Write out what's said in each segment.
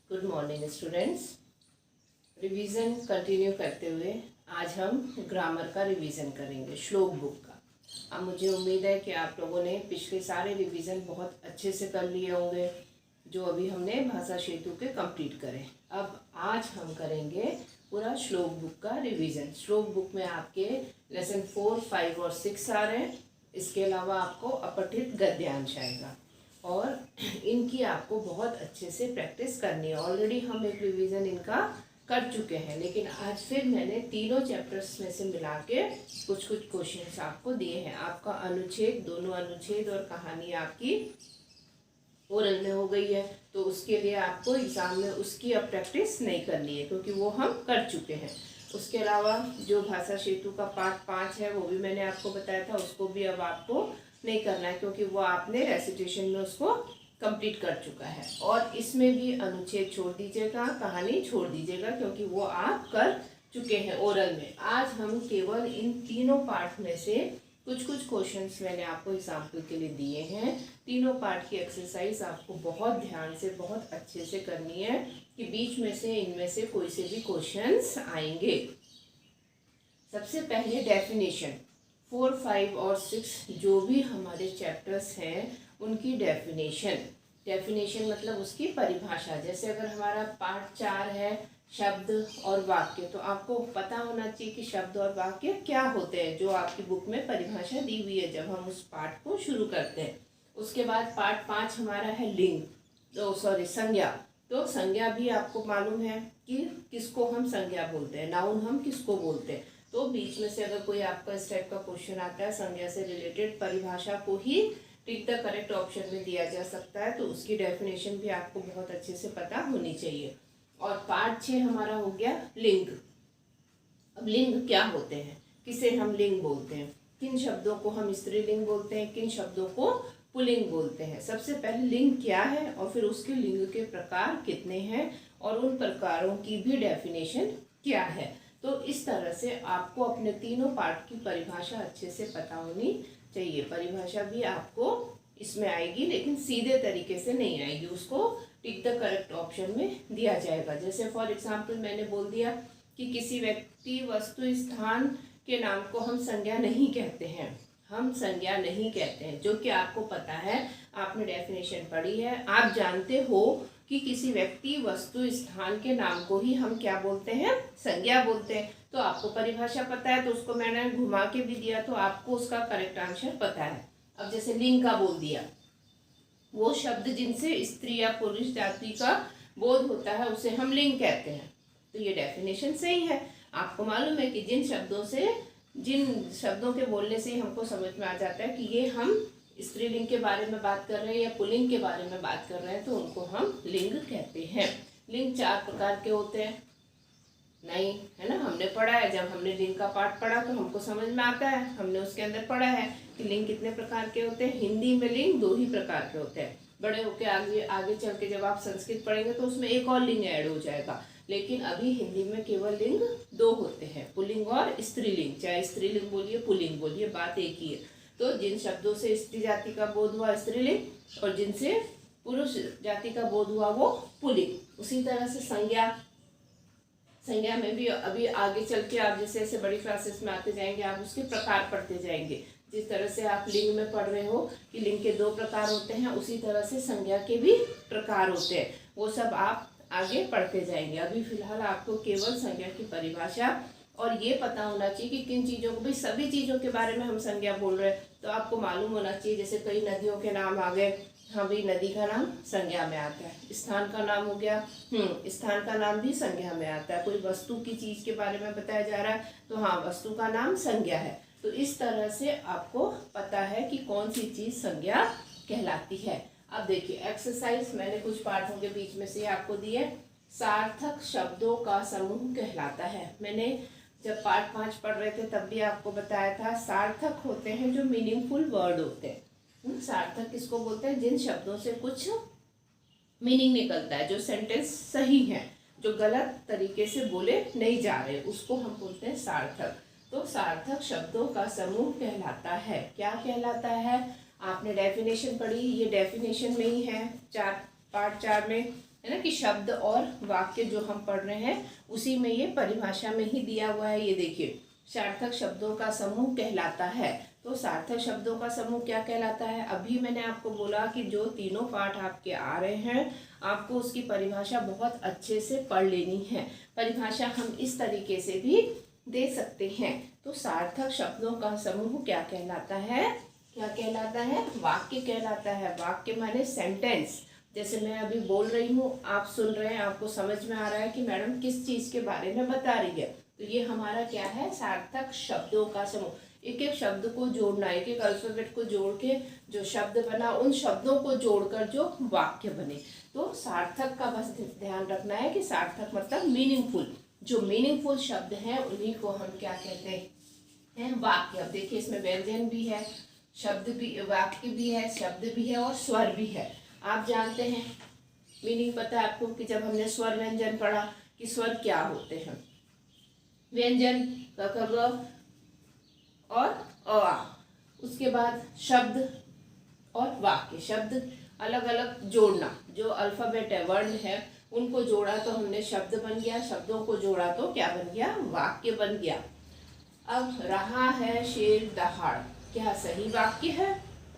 Good morning students. Revision continue करते हुए आज हम ग्रामर का रिवीजन करेंगे, श्लोक बुक का। अब मुझे उम्मीद है कि आप लोगों ने पिछले सारे रिवीजन बहुत अच्छे से कर लिए होंगे जो अभी हमने भाषा सेतु के कंप्लीट करे। अब आज हम करेंगे पूरा श्लोक बुक का रिवीजन। श्लोक बुक में आपके लेसन 4, 5 और 6 आ रहे हैं। इसके अलावा आपको अपठित गद्यांश आएगा और इनकी आपको बहुत अच्छे से प्रैक्टिस करनी है। ऑलरेडी हम एक रिवीजन इनका कर चुके हैं, लेकिन आज फिर मैंने तीनों चैप्टर्स में से मिला के कुछ क्वेश्चंस आपको दिए हैं। आपका अनुच्छेद, दोनों अनुच्छेद और कहानी आपकी ओरल में हो गई है, तो उसके लिए आपको एग्जाम में उसकी अब प्रैक्टिस नहीं करनी है क्योंकि वो हम कर चुके हैं। उसके अलावा जो भाषा सेतु का पार्ट 5 है वो भी मैंने आपको बताया था, उसको भी अब आपको नहीं करना है क्योंकि वो आपने रेसिटेशन में उसको कंप्लीट कर चुका है। और इसमें भी अनुच्छेद छोड़ दीजिएगा, कहानी छोड़ दीजिएगा क्योंकि वो आप कर चुके हैं ओरल में। आज हम केवल इन तीनों पार्ट में से कुछ क्वेश्चंस मैंने आपको एग्जाम्पल के लिए दिए हैं। तीनों पार्ट की एक्सरसाइज आपको बहुत ध्यान से, बहुत अच्छे से करनी है कि बीच में से इनमें से कोई से भी क्वेश्चंस आएंगे। सबसे पहले डेफिनेशन 4, 5 और 6 जो भी हमारे चैप्टर्स हैं उनकी डेफिनेशन मतलब उसकी परिभाषा। जैसे अगर हमारा पार्ट 4 है शब्द और वाक्य, तो आपको पता होना चाहिए कि शब्द और वाक्य क्या होते हैं, जो आपकी बुक में परिभाषा दी हुई है जब हम उस पार्ट को शुरू करते हैं। उसके बाद पार्ट 5 हमारा है लिंग, संज्ञा। तो संज्ञा भी आपको मालूम है कि किसको हम संज्ञा बोलते हैं, नाउन हम किसको बोलते हैं। तो बीच में से अगर कोई आपका इस टाइप का क्वेश्चन आता है संज्ञा से रिलेटेड, परिभाषा को ही टिक द करेक्ट ऑप्शन में दिया जा सकता है, तो उसकी डेफिनेशन भी आपको बहुत अच्छे से पता होनी चाहिए। और पार्ट 6 हमारा हो गया लिंग। अब लिंग क्या होते हैं, किसे हम लिंग बोलते हैं, किन शब्दों को हम स्त्रीलिंग बोलते हैं, किन शब्दों को पुल्लिंग बोलते हैं। सबसे पहले लिंग क्या है और फिर उसके लिंग के प्रकार कितने हैं और उन प्रकारों की भी डेफिनेशन क्या है। तो इस तरह से आपको अपने तीनों पार्ट की परिभाषा अच्छे से पता होनी चाहिए। परिभाषा भी आपको इसमें आएगी लेकिन सीधे तरीके से नहीं आएगी, उसको टिक द करेक्ट ऑप्शन में दिया जाएगा। जैसे फॉर एग्जाम्पल मैंने बोल दिया कि किसी व्यक्ति, वस्तु, स्थान के नाम को हम संज्ञा नहीं कहते हैं, हम संज्ञा नहीं कहते हैं, जो कि आपको पता है, आपने डेफिनेशन पढ़ी है, आप जानते हो कि किसी व्यक्ति, वस्तु, स्थान के नाम को ही हम क्या बोलते हैं, संज्ञा बोलते हैं। तो आपको परिभाषा पता है, तो उसको मैंने घुमा के भी दिया तो आपको उसका करेक्ट आंसर पता है। अब जैसे लिंग का बोल दिया, वो शब्द जिनसे स्त्री या पुरुष जाति का बोध होता है उसे हम लिंग कहते हैं। तो ये डेफिनेशन सही है। आपको मालूम है कि जिन शब्दों के बोलने से ही हमको समझ में आ जाता है कि ये हम स्त्रीलिंग के बारे में बात कर रहे हैं या पुल्लिंग के बारे में बात कर रहे हैं, तो उनको हम लिंग कहते हैं। लिंग 4 प्रकार के होते हैं, नहीं है ना, हमने पढ़ा है। जब हमने लिंग का पाठ पढ़ा तो हमको समझ में आता है, हमने उसके अंदर पढ़ा है कि लिंग कितने प्रकार के होते हैं। हिंदी में लिंग 2 ही प्रकार के होते हैं। बड़े होके आगे चल के जब आप संस्कृत पढ़ेंगे तो उसमें एक और लिंग ऐड हो जाएगा, लेकिन अभी हिंदी में केवल लिंग 2 होते हैं, पुल्लिंग और स्त्रीलिंग। चाहे स्त्रीलिंग बोलिए पुल्लिंग बोलिए, बात एक ही है। तो जिन शब्दों से स्त्री जाति का बोध हुआ स्त्रीलिंग और जिनसे पुरुष जाति का बोध हुआ वो पुल्लिंग। उसी तरह से संज्ञा में भी अभी आगे चल के आप जैसे जैसे बड़ी क्लासेस में आते जाएंगे आप उसके प्रकार पढ़ते जाएंगे। जिस तरह से आप लिंग में पढ़ रहे हो कि लिंग के 2 प्रकार होते हैं, उसी तरह से संज्ञा के भी प्रकार होते हैं, वो सब आप आगे पढ़ते जाएंगे। अभी फिलहाल आपको केवल संज्ञा की परिभाषा और ये पता होना चाहिए कि किन चीज़ों को, भाई सभी चीज़ों के बारे में हम संज्ञा बोल रहे हैं तो आपको मालूम होना चाहिए। जैसे कई नदियों के नाम आ गए, हाँ भाई नदी का नाम संज्ञा में आता है। स्थान का नाम हो गया, स्थान का नाम भी संज्ञा में आता है। कोई वस्तु की चीज़ के बारे में बताया जा रहा है तो हाँ वस्तु का नाम संज्ञा है। तो इस तरह से आपको पता है कि कौन सी चीज़ संज्ञा कहलाती है। अब देखिए एक्सरसाइज मैंने कुछ पाठों के बीच में से आपको दिए। सार्थक शब्दों का समूह कहलाता है। मैंने जब पार्ट 5 पढ़ रहे थे तब भी आपको बताया था, सार्थक होते हैं जो मीनिंगफुल वर्ड होते हैं। सार्थक किसको बोलते हैं, जिन शब्दों से कुछ मीनिंग निकलता है, जो सेंटेंस सही है, जो गलत तरीके से बोले नहीं जा रहे, उसको हम बोलते हैं सार्थक। तो सार्थक शब्दों का समूह कहलाता है। क्या कहलाता है, आपने डेफिनेशन पढ़ी, ये डेफिनेशन में ही है पार्ट 4 में, है ना, कि शब्द और वाक्य जो हम पढ़ रहे हैं उसी में ये परिभाषा में ही दिया हुआ है। ये देखिए, सार्थक शब्दों का समूह कहलाता है। तो सार्थक शब्दों का समूह क्या कहलाता है? अभी मैंने आपको बोला कि जो तीनों पाठ आपके आ रहे हैं, आपको उसकी परिभाषा बहुत अच्छे से पढ़ लेनी है। परिभाषा हम इस तरीके से भी दे सकते हैं। तो सार्थक शब्दों का समूह क्या कहलाता है? क्या कहलाता है? वाक्य कहलाता है। वाक्य माने सेंटेंस। जैसे मैं अभी बोल रही हूँ, आप सुन रहे हैं, आपको समझ में आ रहा है कि मैडम किस चीज़ के बारे में बता रही है। तो ये हमारा क्या है? सार्थक शब्दों का समूह। एक एक शब्द को जोड़ना, एक एक अल्फाबेट को जोड़ के जो शब्द बना, उन शब्दों को जोड़कर जो वाक्य बने। तो सार्थक का बस ध्यान रखना है कि सार्थक मतलब मीनिंगफुल। जो मीनिंगफुल शब्द हैं उन्हीं को हम क्या कहते हैं? वाक्य। अब देखिए, इसमें व्यंजन भी है, शब्द भी, वाक्य भी है, शब्द भी है और स्वर भी है। आप जानते हैं, मीनिंग पता है आपको कि जब हमने स्वर व्यंजन पढ़ा कि स्वर क्या होते हैं। व्यंजन क ख ग और अ आ। उसके बाद शब्द और वाक्य। शब्द अलग अलग जोड़ना, जो अल्फाबेट है, वर्ण है, उनको जोड़ा तो हमने शब्द बन गया, शब्दों को जोड़ा तो क्या बन गया? वाक्य बन गया। अब रहा है शेर दहाड़, क्या सही वाक्य है?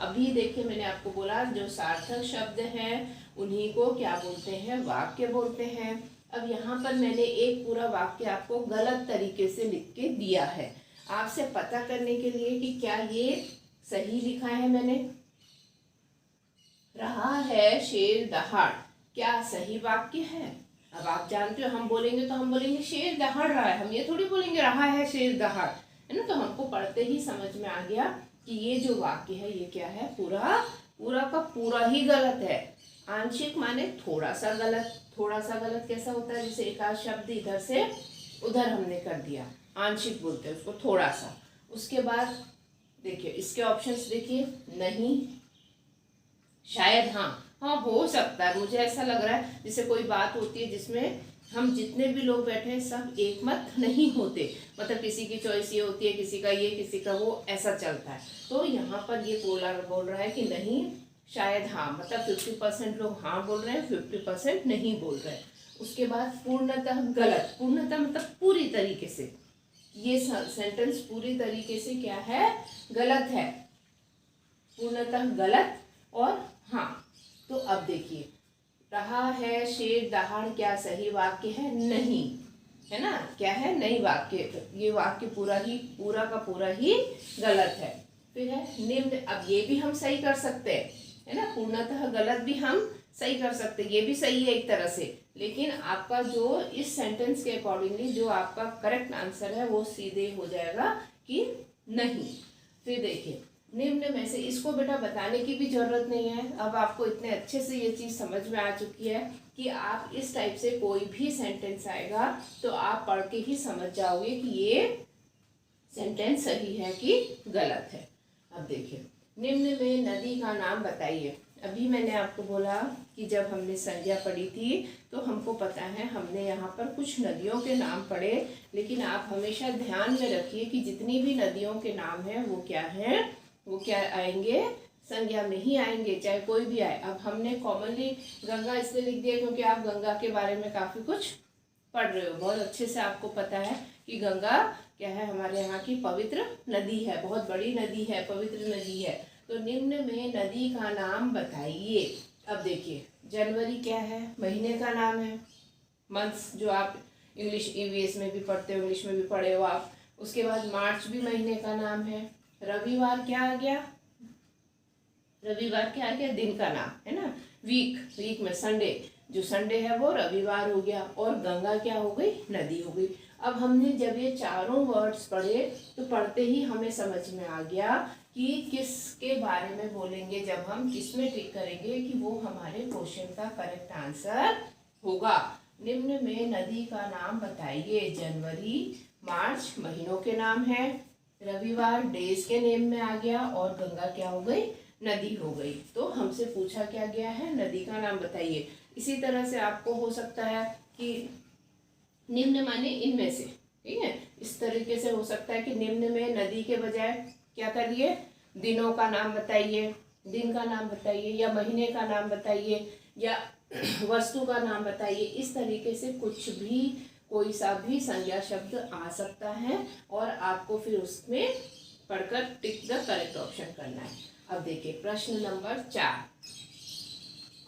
अभी देखिए, मैंने आपको बोला जो सार्थक शब्द हैं उन्हीं को क्या बोलते हैं? वाक्य बोलते हैं। अब यहाँ पर मैंने एक पूरा वाक्य आपको गलत तरीके से लिख के दिया है, आपसे पता करने के लिए कि क्या ये सही लिखा है मैंने। रहा है शेर दहाड़, क्या सही वाक्य है? अब आप जानते हो, हम बोलेंगे तो हम बोलेंगे शेर दहाड़ रहा है, हम ये थोड़ी बोलेंगे रहा है शेर दहाड़, है ना। तो हमको पढ़ते ही समझ में आ गया कि ये जो वाक्य है ये क्या है? पूरा पूरा का पूरा ही गलत है। आंशिक माने थोड़ा सा गलत। थोड़ा सा गलत कैसा होता है? जैसे एक आध शब्द इधर से उधर हमने कर दिया, आंशिक बोलते हैं उसको, थोड़ा सा। उसके बाद देखिए इसके ऑप्शंस देखिए, नहीं, शायद, हाँ हाँ हो सकता है। मुझे ऐसा लग रहा है जैसे कोई बात होती है जिसमें हम जितने भी लोग बैठे हैं सब एक मत नहीं होते, मतलब किसी की चॉइस ये होती है, किसी का ये, किसी का वो, ऐसा चलता है। तो यहाँ पर ये बोल रहा है कि नहीं, शायद, हाँ, मतलब 50% लोग हाँ बोल रहे हैं, 50% नहीं बोल रहे हैं। उसके बाद पूर्णतः गलत। पूर्णतः मतलब पूरी तरीके से, ये सेंटेंस पूरी तरीके से क्या है? गलत है। पूर्णतः गलत और हाँ। तो अब देखिए, रहा है शेर दहाड़, क्या सही वाक्य है? नहीं, है ना। क्या है? नहीं वाक्य। ये वाक्य पूरा का पूरा ही गलत है। फिर है निम्न। अब ये भी हम सही कर सकते हैं, है ना। पूर्णतः गलत भी हम सही कर सकते हैं, ये भी सही है एक तरह से। लेकिन आपका जो इस सेंटेंस के अकॉर्डिंगली जो आपका करेक्ट आंसर है वो सीधे हो जाएगा कि नहीं। फिर देखिए, निम्न में से, इसको बेटा बताने की भी जरूरत नहीं है, अब आपको इतने अच्छे से ये चीज़ समझ में आ चुकी है कि आप इस टाइप से कोई भी सेंटेंस आएगा तो आप पढ़ के ही समझ जाओगे कि ये सेंटेंस सही है कि गलत है। अब देखिए, निम्न में नदी का नाम बताइए। अभी मैंने आपको बोला कि जब हमने संज्ञा पढ़ी थी तो हमको पता है हमने यहाँ पर कुछ नदियों के नाम पढ़े, लेकिन आप हमेशा ध्यान में रखिए कि जितनी भी नदियों के नाम हैं वो क्या हैं? वो क्या आएंगे? संज्ञा में ही आएंगे, चाहे कोई भी आए। अब हमने कॉमनली गंगा इसलिए लिख दिया क्योंकि आप गंगा के बारे में काफ़ी कुछ पढ़ रहे हो, बहुत अच्छे से आपको पता है कि गंगा क्या है? हमारे यहाँ की पवित्र नदी है, बहुत बड़ी नदी है, पवित्र नदी है। तो निम्न में नदी का नाम बताइए। अब देखिए, जनवरी क्या है? महीने का नाम है, मंथ्स, जो आप इंग्लिश ईवीएस में भी पढ़ते हो, इंग्लिश में भी पढ़े हो आप। उसके बाद मार्च भी महीने का नाम है। रविवार क्या आ गया? रविवार क्या आ गया? दिन का नाम, है ना। वीक में संडे, जो संडे है वो रविवार हो गया। और गंगा क्या हो गई? नदी हो गई। अब हमने जब ये चारों वर्ड्स पढ़े तो पढ़ते ही हमें समझ में आ गया कि किसके बारे में बोलेंगे, जब हम किस में टिक करेंगे कि वो हमारे क्वेश्चन का करेक्ट आंसर होगा। निम्न में नदी का नाम बताइए। जनवरी, मार्च महीनों के नाम है, रविवार डेज के नेम में आ गया, और गंगा क्या हो गई? नदी हो गई। तो हमसे पूछा क्या गया है? नदी का नाम बताइए। इसी तरह से आपको हो सकता है कि निम्न माने इनमें से, ठीक है, इस तरीके से हो सकता है कि निम्न में नदी के बजाय क्या करिए? दिनों का नाम बताइए, दिन का नाम बताइए, या महीने का नाम बताइए, या वस्तु का नाम बताइए। इस तरीके से कुछ भी, कोई सा भी संज्ञा शब्द आ सकता है और आपको फिर उसमें पढ़कर टिक द करेक्ट ऑप्शन करना है। अब देखिए प्रश्न नंबर 4,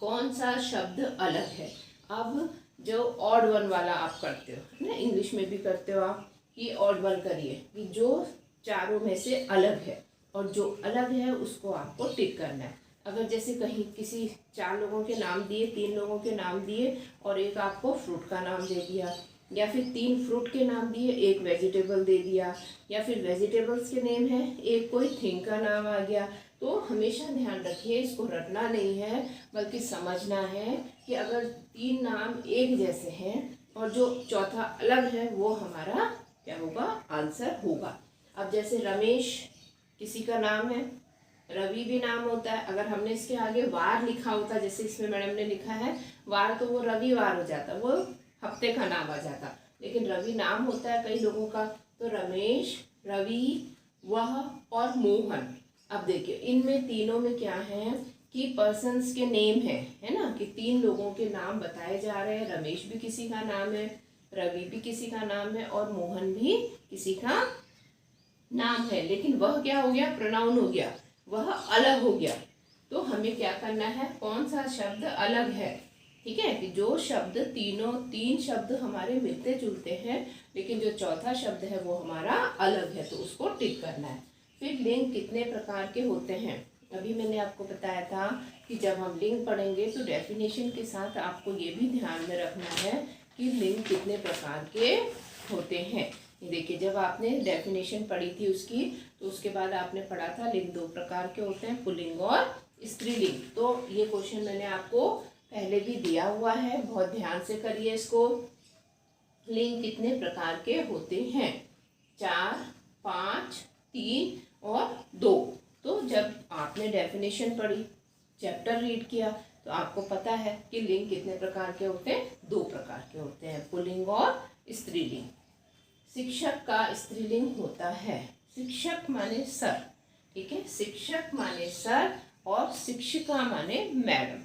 कौन सा शब्द अलग है। अब जो ऑड वन वाला आप करते हो ना, इंग्लिश में भी करते हो आप, कि ऑड वन करिए कि जो चारों में से अलग है, और जो अलग है उसको आपको टिक करना है। अगर जैसे कहीं किसी 4 लोगों के नाम दिए, 3 लोगों के नाम दिए और एक आपको फ्रूट का नाम दे दिया, या फिर 3 फ्रूट के नाम दिए, एक वेजिटेबल दे दिया, या फिर वेजिटेबल्स के नेम है, एक कोई थिंग का नाम आ गया, तो हमेशा ध्यान रखिए, इसको रटना नहीं है बल्कि समझना है कि अगर 3 नाम एक जैसे हैं और जो चौथा अलग है वो हमारा क्या होगा, आंसर होगा। अब जैसे रमेश किसी का नाम है, रवि भी नाम होता है, अगर हमने इसके आगे वार लिखा होता, जैसे इसमें मैडम ने लिखा है वार, तो वो रविवार हो जाता, वो हफ्ते का नाम आ जाता, लेकिन रवि नाम होता है कई लोगों का, तो रमेश, रवि, वह और मोहन। अब देखिए इनमें तीनों में क्या है कि पर्सन्स के नेम है ना, कि 3 लोगों के नाम बताए जा रहे हैं। रमेश भी किसी का नाम है, रवि भी किसी का नाम है और मोहन भी किसी का नाम है, लेकिन वह क्या हो गया, प्रोनाउन हो गया, वह अलग हो गया। तो हमें क्या करना है, कौन सा शब्द अलग है, ठीक है, कि जो शब्द 3 शब्द हमारे मिलते जुलते हैं लेकिन जो चौथा शब्द है वो हमारा अलग है, तो उसको टिक करना है। फिर लिंग कितने प्रकार के होते हैं, अभी मैंने आपको बताया था कि जब हम लिंग पढ़ेंगे तो डेफिनेशन के साथ आपको ये भी ध्यान में रखना है कि लिंग कितने प्रकार के होते हैं। देखिए जब आपने डेफिनेशन पढ़ी थी उसकी, तो उसके बाद आपने पढ़ा था लिंग 2 प्रकार के होते हैं, पुल्लिंग और स्त्रीलिंग। तो ये क्वेश्चन मैंने आपको पहले भी दिया हुआ है, बहुत ध्यान से करिए इसको। लिंग कितने प्रकार के होते हैं, 4, 5, 3 और 2। तो जब आपने डेफिनेशन पढ़ी, चैप्टर रीड किया, तो आपको पता है कि लिंग कितने प्रकार के होते हैं, 2 प्रकार के होते हैं, पुल्लिंग और स्त्रीलिंग। शिक्षक का स्त्रीलिंग होता है, शिक्षक माने सर, ठीक है, शिक्षक माने सर और शिक्षिका माने मैडम।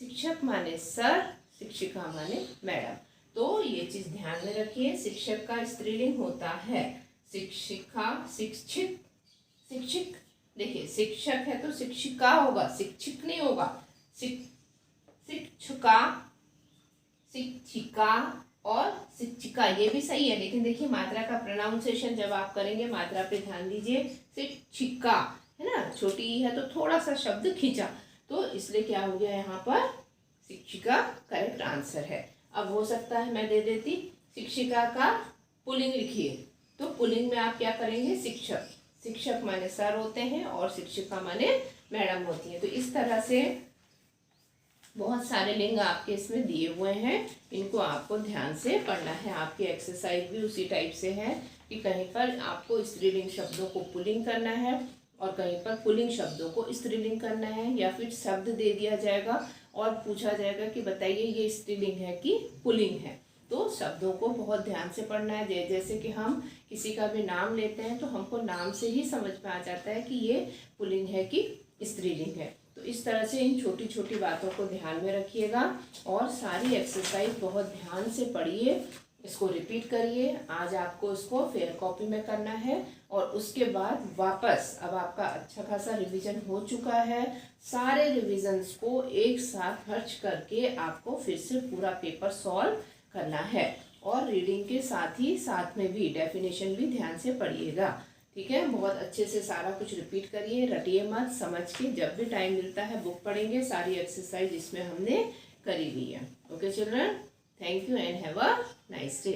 शिक्षक माने सर, शिक्षिका माने मैडम। तो ये चीज ध्यान में रखिए, शिक्षक का स्त्रीलिंग होता है शिक्षिका, शिक्षित, शिक्षिक। देखिए शिक्षक है तो शिक्षिका होगा, शिक्षिक नहीं होगा, शिक्षिका, शिक्षिका और शिक्षिका, ये भी सही है, लेकिन देखिए मात्रा का प्रोनाउंसिएशन जब आप करेंगे मात्रा पे ध्यान दीजिए। शिक्षिका है ना, छोटी ई है तो थोड़ा सा शब्द खींचा, तो इसलिए क्या हो गया यहाँ पर, शिक्षिका करेक्ट आंसर है। अब हो सकता है मैं दे देती शिक्षिका का पुल्लिंग लिखिए, तो पुल्लिंग में आप क्या करेंगे, शिक्षक, शिक्षक माने सर होते हैं और शिक्षिका माने मैडम होती है। तो इस तरह से बहुत सारे लिंग आपके इसमें दिए हुए हैं, इनको आपको ध्यान से पढ़ना है। आपकी एक्सरसाइज भी उसी टाइप से है कि कहीं पर आपको स्त्रीलिंग शब्दों को पुल्लिंग करना है और कहीं पर पुल्लिंग शब्दों को स्त्रीलिंग करना है, या फिर शब्द दे दिया जाएगा और पूछा जाएगा कि बताइए ये स्त्रीलिंग है कि पुल्लिंग है। तो शब्दों को बहुत ध्यान से पढ़ना है। जैसे कि हम किसी का भी नाम लेते हैं तो हमको नाम से ही समझ में आ जाता है कि ये पुल्लिंग है कि स्त्रीलिंग है। तो इस तरह से इन छोटी छोटी बातों को ध्यान में रखिएगा और सारी एक्सरसाइज बहुत ध्यान से पढ़िए, इसको रिपीट करिए। आज आपको इसको फेयर कॉपी में करना है और उसके बाद वापस, अब आपका अच्छा खासा रिवीजन हो चुका है, सारे रिविजन्स को एक साथ खर्च करके आपको फिर से पूरा पेपर सॉल्व करना है और रीडिंग के साथ में भी डेफिनेशन भी ध्यान से पढ़िएगा, ठीक है। बहुत अच्छे से सारा कुछ रिपीट करिए, रटिए मत, समझ के जब भी टाइम मिलता है बुक पढ़ेंगे, सारी एक्सरसाइज इसमें हमने करी हुई है। Okay children, thank you and have a nice day.